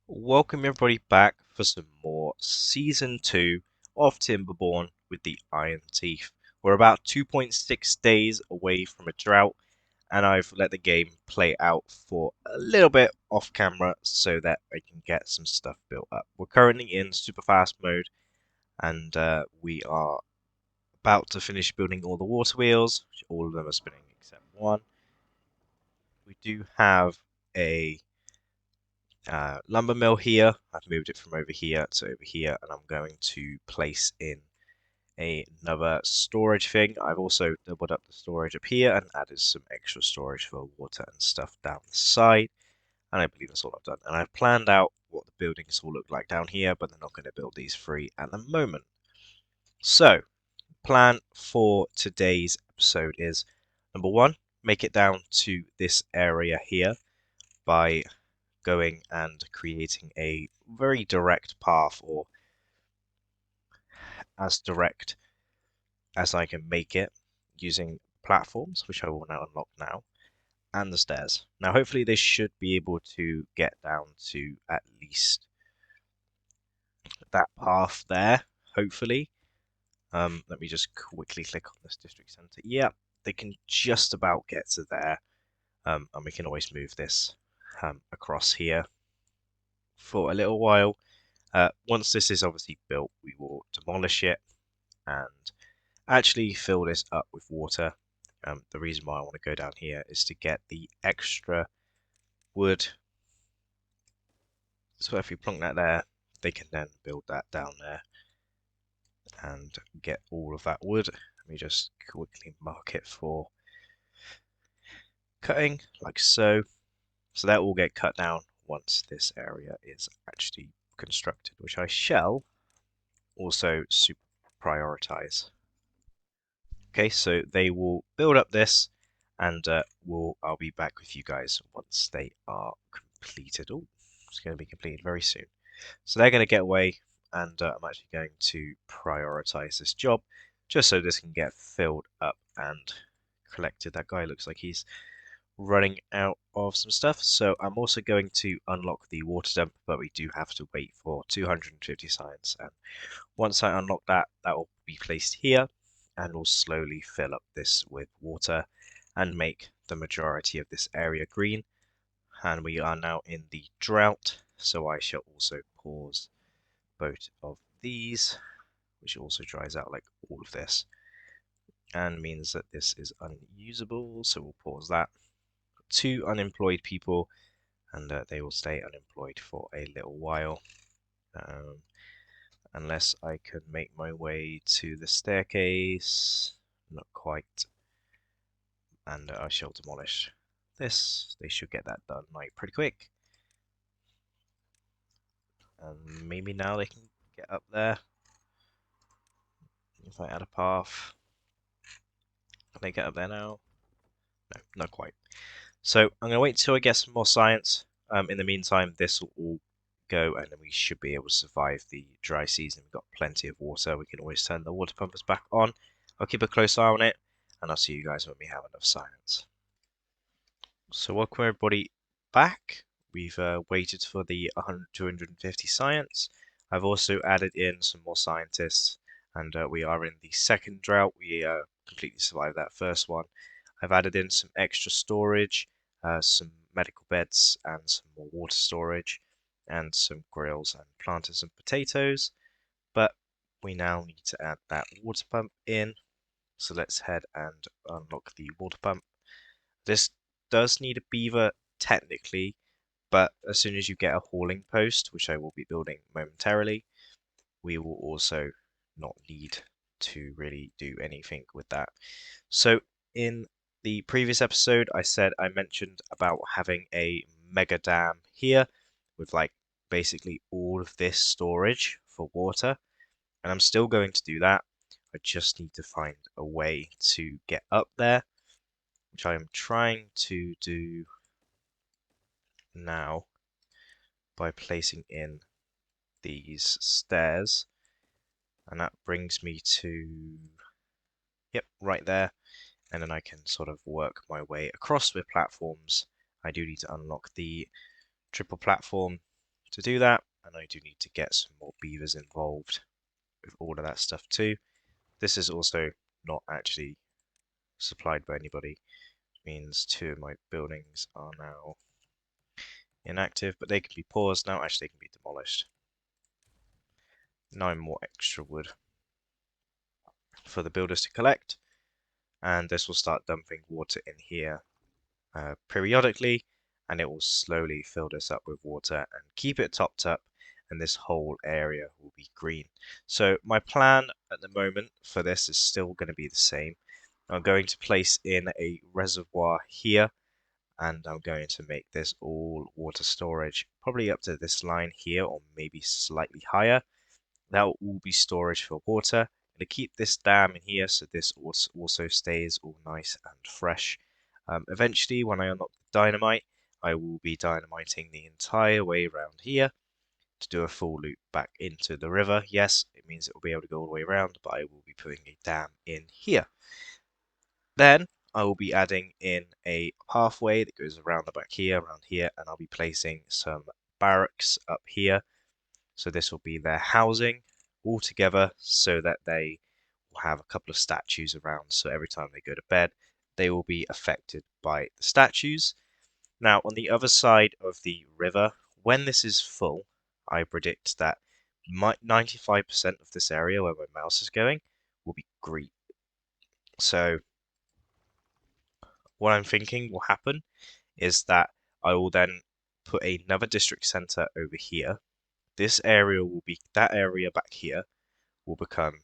Welcome everybody back for some more Season 2 of Timberborn with the Iron Teeth. We're about 2.6 days away from a drought, and I've let the game play out for a little bit off camera so that I can get some stuff built up. We're currently in super fast mode, and we are about to finish building all the water wheels, which all of them are spinning except one. We do have a lumber mill here. I've moved it from over here to over here, and I'm going to place in another storage thing. I've also doubled up the storage up here and added some extra storage for water and stuff down the side. And I believe that's all I've done. And I've planned out what the buildings will look like down here, but they're not going to build these three at the moment. So, plan for today's episode is number one, make it down to this area here by going and creating a very direct path, or as direct as I can make it, using platforms, which I will now unlock now, and the stairs. Now hopefully this should be able to get down to at least that path there, hopefully. Let me just quickly click on this district center. Yeah, they can just about get to there, and we can always move this across here for a little while. Once this is obviously built, we will demolish it and actually fill this up with water. The reason why I want to go down here is to get the extra wood. So if we plonk that there, they can then build that down there and get all of that wood. Let me just quickly mark it for cutting, like so. So that will get cut down once this area is actually constructed, which I shall also super prioritize. Okay, so they will build up this, and I'll be back with you guys once they are completed. Oh, it's going to be completed very soon. So they're going to get away, and I'm actually going to prioritize this job just so this can get filled up and collected. That guy looks like he's running out of some stuff, so I'm also going to unlock the water dump, but we do have to wait for 250 science, and once I unlock that, that will be placed here, and will slowly fill up this with water and make the majority of this area green. And we are now in the drought, so I shall also pause both of these, which also dries out like all of this, and means that this is unusable, so we'll pause that. Two unemployed people, and they will stay unemployed for a little while. Unless I can make my way to the staircase. Not quite. And I shall demolish this. They should get that done like pretty quick. And maybe now they can get up there. If I add a path. Can they get up there now? No, not quite. So I'm going to wait until I get some more science. In the meantime, this will all go, and then we should be able to survive the dry season. We've got plenty of water. We can always turn the water pumpers back on. I'll keep a close eye on it, and I'll see you guys when we have enough science. So welcome everybody back. We've waited for the 250 science. I've also added in some more scientists, and we are in the second drought. We completely survived that first one. I've added in some extra storage, some medical beds, and some more water storage, and some grills and planters and potatoes. But we now need to add that water pump in. So let's head and unlock the water pump. This does need a beaver technically, but as soon as you get a hauling post, which I will be building momentarily, we will also not need to really do anything with that. So in the previous episode, I mentioned about having a mega dam here with like basically all of this storage for water, and I'm still going to do that. I just need to find a way to get up there, which I am trying to do now by placing in these stairs, and that brings me to, yep, right there, and then I can sort of work my way across with platforms. I do need to unlock the triple platform to do that, and I do need to get some more beavers involved with all of that stuff too. This is also not actually supplied by anybody, which means 2 of my buildings are now inactive, but they can be paused now. Actually, they can be demolished. 9 more extra wood for the builders to collect, and this will start dumping water in here periodically, and it will slowly fill this up with water and keep it topped up, and this whole area will be green. So my plan at the moment for this is still going to be the same. I'm going to place in a reservoir here, and I'm going to make this all water storage, probably up to this line here or maybe slightly higher. That will all be storage for water. I'm going to keep this dam in here so this also stays all nice and fresh. Eventually, when I unlock the dynamite, I will be dynamiting the entire way around here to do a full loop back into the river. Yes, it means it will be able to go all the way around, but I will be putting a dam in here. Then I will be adding in a pathway that goes around the back here, around here, and I'll be placing some barracks up here. So this will be their housing all together so that they will have a couple of statues around. So every time they go to bed, they will be affected by the statues. Now, on the other side of the river, when this is full, I predict that 95% of this area where my mouse is going will be green. So what I'm thinking will happen is that I will then put another district center over here. This area will be, that area back here will become,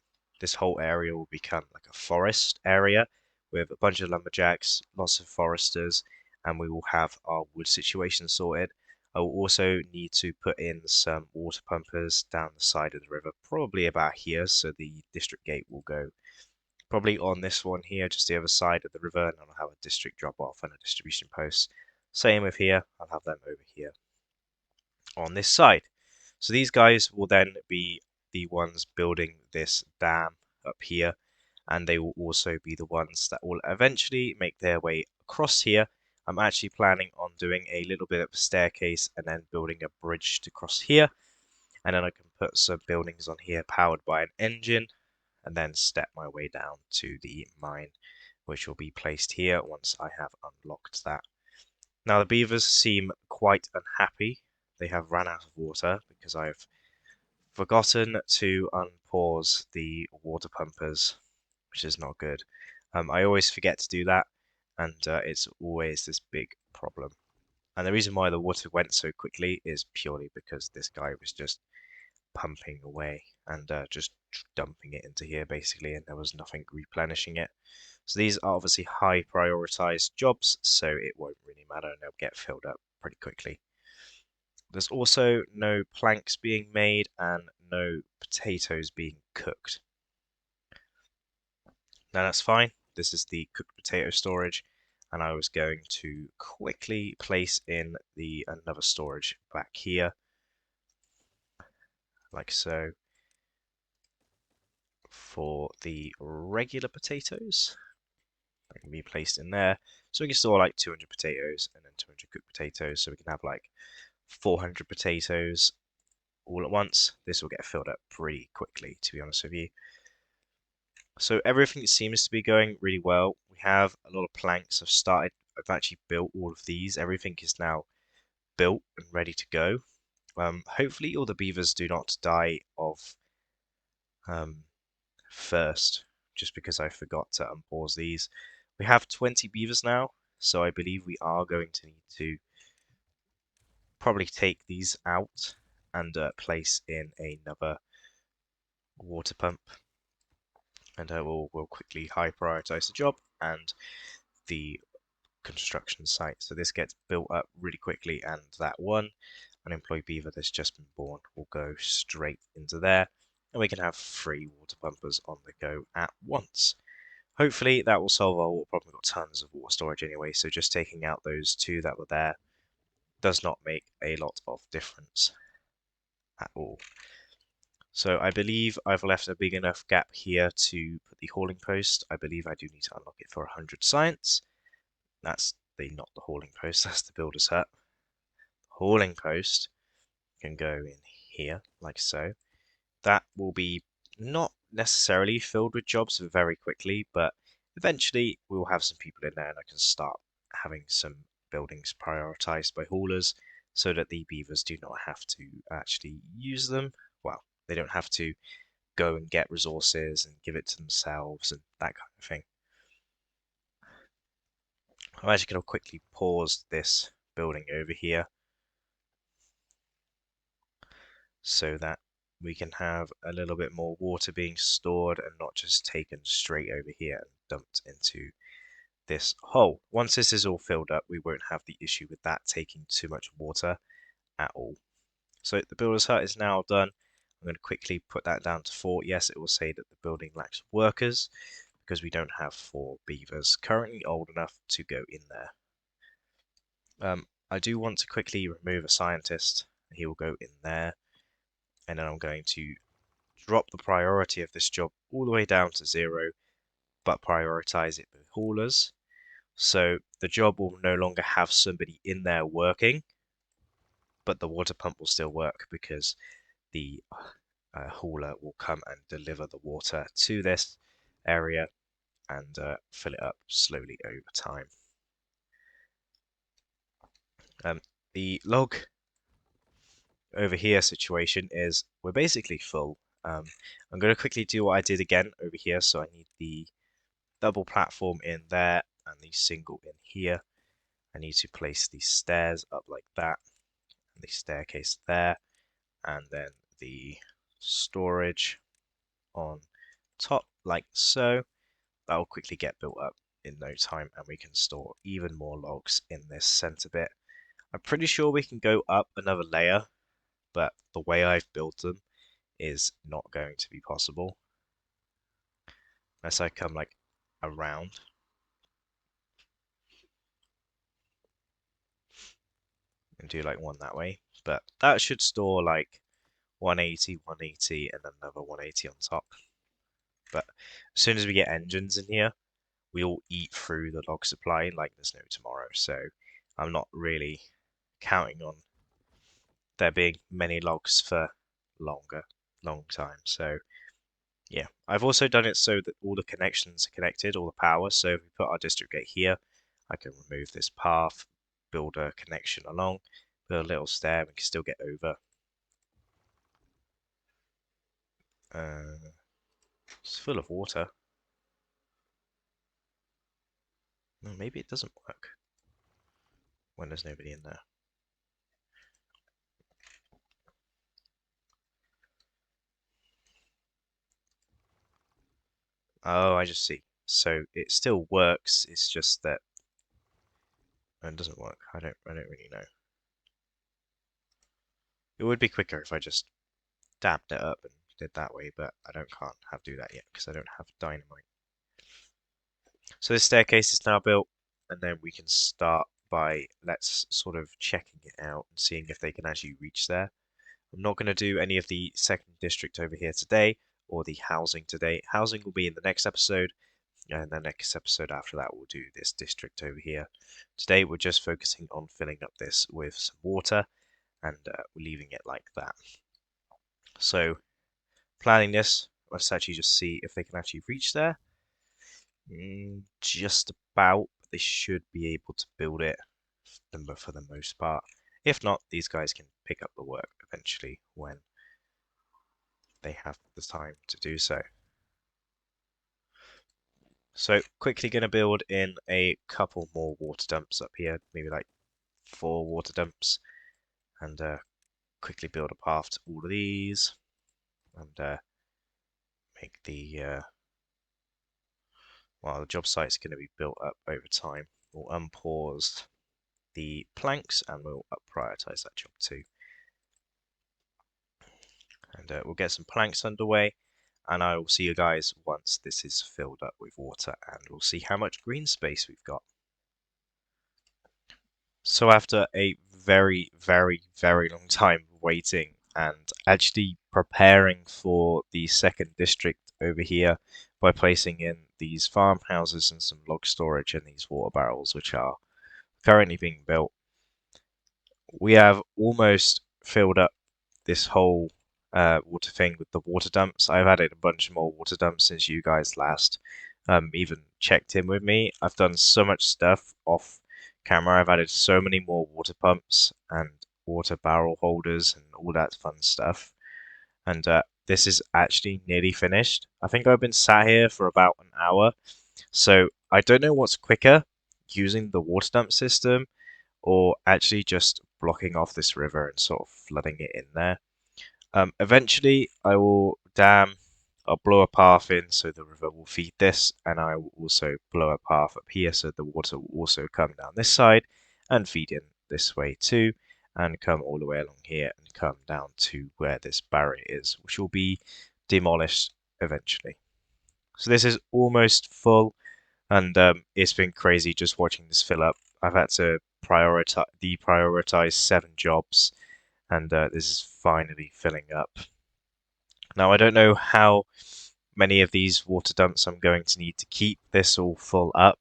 this whole area will become like a forest area with a bunch of lumberjacks, lots of foresters, and we will have our wood situation sorted. I will also need to put in some water pumpers down the side of the river, probably about here, so the district gate will go probably on this one here, just the other side of the river, and I'll have a district drop off and a distribution post. Same with here, I'll have them over here on this side. So these guys will then be the ones building this dam up here, and they will also be the ones that will eventually make their way across here. I'm actually planning on doing a little bit of a staircase and then building a bridge to cross here, and then I can put some buildings on here powered by an engine, and then step my way down to the mine, which will be placed here once I have unlocked that. Now the beavers seem quite unhappy. They have ran out of water because I've forgotten to unpause the water pumpers, which is not good. I always forget to do that, and it's always this big problem. And the reason why the water went so quickly is purely because this guy was just pumping away and just dumping it into here basically, and there was nothing replenishing it. So these are obviously high prioritized jobs, so it won't really matter and they'll get filled up pretty quickly. There's also no planks being made and no potatoes being cooked. Now that's fine. This is the cooked potato storage, and I was going to quickly place in the another storage back here, like so, for the regular potatoes. That can be placed in there. So we can store like 200 potatoes and then 200 cooked potatoes, so we can have like 400 potatoes all at once. This will get filled up pretty quickly, to be honest with you. So everything seems to be going really well. We have a lot of planks. I've actually built all of these. Everything is now built and ready to go. Hopefully all the beavers do not die of thirst, just because I forgot to unpause these. We have 20 beavers now, so I believe we are going to need to probably take these out and place in another water pump, and we'll quickly high prioritize the job and the construction site. So this gets built up really quickly, and that one unemployed beaver that's just been born will go straight into there, and we can have 3 water pumpers on the go at once. Hopefully that will solve our water problem. We've got tons of water storage anyway, so just taking out those 2 that were there does not make a lot of difference at all. So I believe I've left a big enough gap here to put the hauling post. I believe I do need to unlock it for 100 science. That's not the hauling post, that's the builder's hut. Hauling post can go in here, like so. That will be not necessarily filled with jobs very quickly, but eventually we will have some people in there and I can start having some buildings prioritized by haulers so that the beavers do not have to actually use them. Well, they don't have to go and get resources and give it to themselves and that kind of thing. I'm actually going to quickly pause this building over here so that we can have a little bit more water being stored and not just taken straight over here and dumped into this hole. Once this is all filled up, we won't have the issue with that taking too much water at all. So the builder's hut is now done. I'm going to quickly put that down to 4. Yes, it will say that the building lacks workers because we don't have 4 beavers currently old enough to go in there. I do want to quickly remove a scientist. He will go in there, and then I'm going to drop the priority of this job all the way down to 0, but prioritize it with haulers. So the job will no longer have somebody in there working, but the water pump will still work because the hauler will come and deliver the water to this area and fill it up slowly over time. The log over here situation is we're basically full. I'm going to quickly do what I did again over here. So I need the double platform in there and the single in here. I need to place the stairs up like that, and the staircase there, and then the storage on top like so. That will quickly get built up in no time, and we can store even more logs in this center bit. I'm pretty sure we can go up another layer, but the way I've built them is not going to be possible unless I come like around. And do like one that way, but that should store like 180, 180, and another 180 on top. But as soon as we get engines in here, we all eat through the log supply like there's no tomorrow. So I'm not really counting on there being many logs for long time. So yeah, I've also done it so that all the connections are connected, all the power. So if we put our district gate here, I can remove this path, build a connection along, build a little stair, we can still get over. It's full of water. Maybe it doesn't work when there's nobody in there. Oh, I just see. So it still works. It's just that it doesn't work. I don't really know. It would be quicker if I just dabbed it up and did that way, but can't do that yet because I don't have dynamite. So this staircase is now built, and then we can start by let's sort of checking it out and seeing if they can actually reach there. I'm not going to do any of the second district over here today or the housing today. Housing will be in the next episode, and the next episode after that we'll do this district over here. Today we're just focusing on filling up this with some water and leaving it like that. So planning this, let's actually just see if they can actually reach there. Just about. They should be able to build it for the most part. If not, these guys can pick up the work eventually when they have the time to do so. So quickly going to build in a couple more water dumps up here, maybe like 4 water dumps, and quickly build a path to all of these, and make the well, the job site's going to be built up over time. We'll unpause the planks and we'll prioritize that job too. And we'll get some planks underway, and I will see you guys once this is filled up with water, and we'll see how much green space we've got. So after a very, very, very long time waiting and actually preparing for the second district over here by placing in these farmhouses and some log storage and these water barrels, which are currently being built, we have almost filled up this whole water thing with the water dumps. I've added a bunch more water dumps since you guys last even checked in with me. I've done so much stuff off camera. I've added so many more water pumps and water barrel holders and all that fun stuff. And this is actually nearly finished. I think I've been sat here for about an hour. So I don't know what's quicker, using the water dump system or actually just blocking off this river and sort of flooding it in there. Eventually, I will dam. I'll blow a path in so the river will feed this, and I will also blow a path up here so the water will also come down this side and feed in this way too, and come all the way along here and come down to where this barrier is, which will be demolished eventually. So this is almost full, and it's been crazy just watching this fill up. I've had to deprioritize 7 jobs, and this is finally filling up. Now I don't know how many of these water dumps I'm going to need to keep this all full up,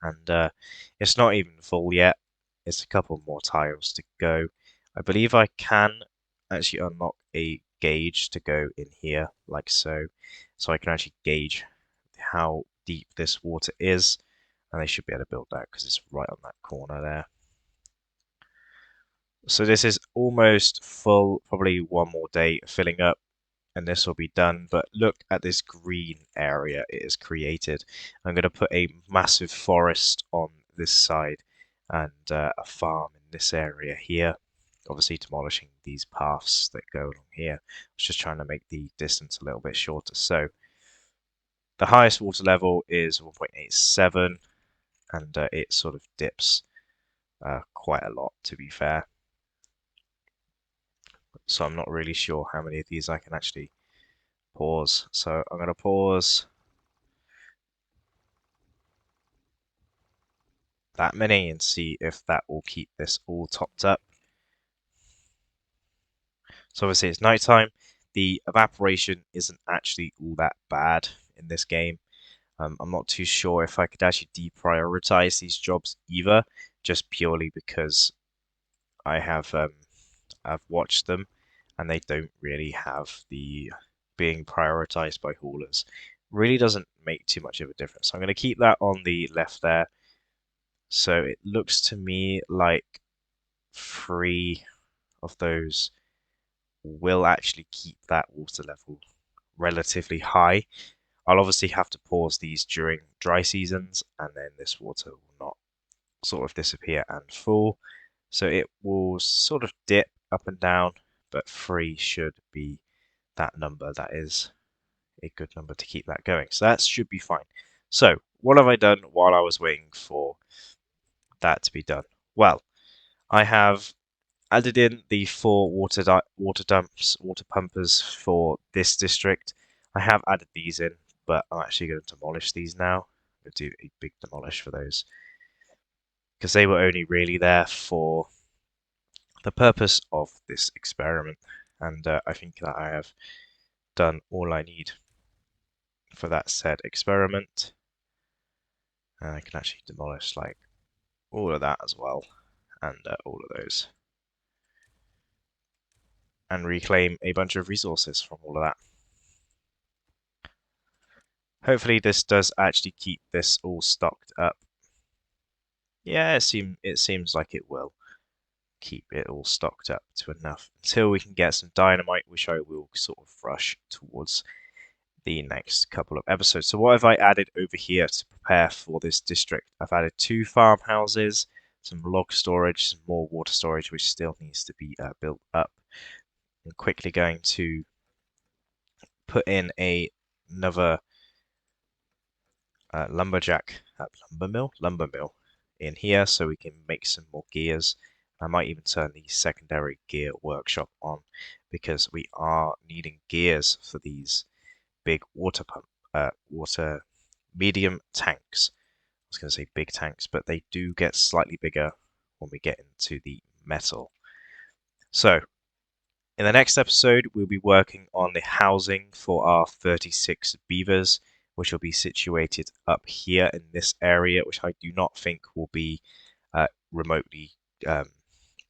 and it's not even full yet. It's a couple more tiles to go. I believe I can actually unlock a gauge to go in here like so I can actually gauge how deep this water is, and they should be able to build that because it's right on that corner there. So this is almost full, probably one more day filling up and this will be done. But look at this green area it has created. I'm going to put a massive forest on this side and a farm in this area here. Obviously demolishing these paths that go along here. I was just trying to make the distance a little bit shorter. So the highest water level is 1.87 and it sort of dips quite a lot, to be fair. So I'm not really sure how many of these I can actually pause. So I'm going to pause that many and see if that will keep this all topped up. So obviously it's nighttime. The evaporation isn't actually all that bad in this game. I'm not too sure if I could actually deprioritize these jobs either, just purely because I've watched them and they don't really have the being prioritized by haulers. Really doesn't make too much of a difference. So I'm going to keep that on the left there. So it looks to me like 3 of those will actually keep that water level relatively high. I'll obviously have to pause these during dry seasons, and then this water will not sort of disappear and fall. So it will sort of dip up and down, but 3 should be that number. That is a good number to keep that going. So that should be fine. So what have I done while I was waiting for that to be done? Well, I have added in the 4 water dumps, water pumpers for this district. I have added these in, but I'm actually going to demolish these now. I'm going to do a big demolish for those because they were only really there for the purpose of this experiment, and I think that I have done all I need for that said experiment. And I can actually demolish like all of that as well, and all of those, and reclaim a bunch of resources from all of that. Hopefully this does actually keep this all stocked up. Yeah, it seems like it will keep it all stocked up to enough until we can get some dynamite, which I will sort of rush towards the next couple of episodes. So what have I added over here to prepare for this district? I've added 2 farmhouses, some log storage, some more water storage, which still needs to be built up. I'm quickly going to put in another lumber mill in here so we can make some more gears. I might even turn the secondary gear workshop on because we are needing gears for these big water medium tanks. I was going to say big tanks, but they do get slightly bigger when we get into the metal. So in the next episode, we'll be working on the housing for our 36 beavers, which will be situated up here in this area, which I do not think will be remotely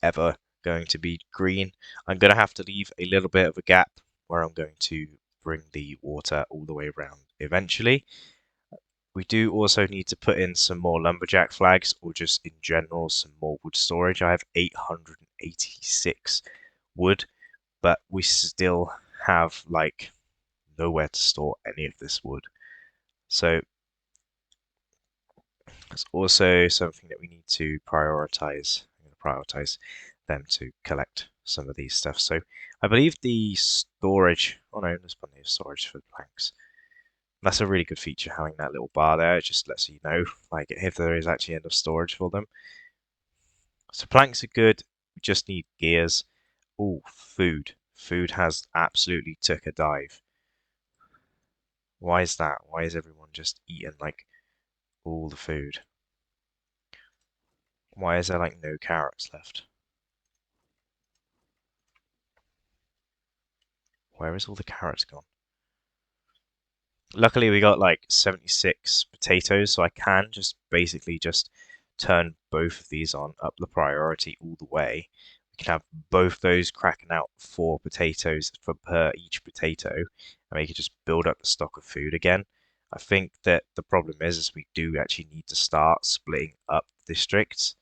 ever going to be green. I'm going to have to leave a little bit of a gap where I'm going to bring the water all the way around eventually. We do also need to put in some more lumberjack flags, or just in general some more wood storage. I have 886 wood, but we still have like nowhere to store any of this wood. So it's also something that we need to prioritize. I'm going to prioritize them to collect some of these stuff. So I believe the storage, oh no, there's plenty of storage for the planks. That's a really good feature, having that little bar there. It just lets you know, like, if there is actually enough storage for them. So planks are good. We just need gears. Oh, food. Food has absolutely took a dive. Why is that? Why is everyone just eating like all the food? Why is there like no carrots left? Where is all the carrots gone? Luckily, we got like 76 potatoes, so I can just basically just turn both of these on, up the priority all the way. We can have both those cracking out 4 potatoes for per each potato, and we can just build up the stock of food again. I think that the problem is we do actually need to start splitting up districts,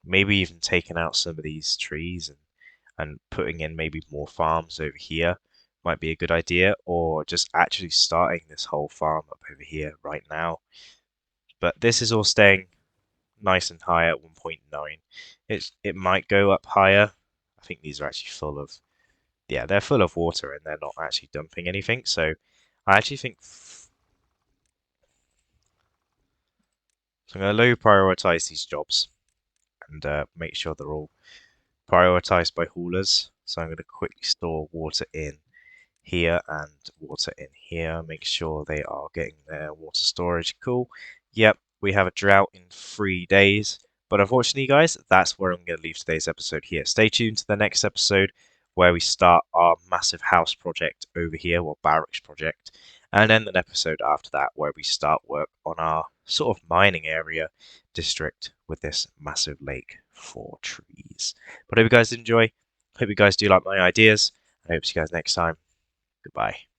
maybe even taking out some of these trees and putting in maybe more farms over here might be a good idea, or just actually starting this whole farm up over here right now. But this is all staying nice and high at 1.9. It might go up higher. I think these are actually full of, yeah, they're full of water and they're not actually dumping anything. So I actually think, so I'm going to low prioritize these jobs and make sure they're all prioritized by haulers. So I'm going to quickly store water in here and water in here. Make sure they are getting their water storage. Cool. Yep, we have a drought in 3 days. But unfortunately, guys, that's where I'm going to leave today's episode here. Stay tuned to the next episode where we start our massive house project over here, or barracks project. And then an episode after that where we start work on our sort of mining area district with this massive lake for trees. But I hope you guys enjoy. Hope you guys do like my ideas. I hope to see you guys next time. Goodbye.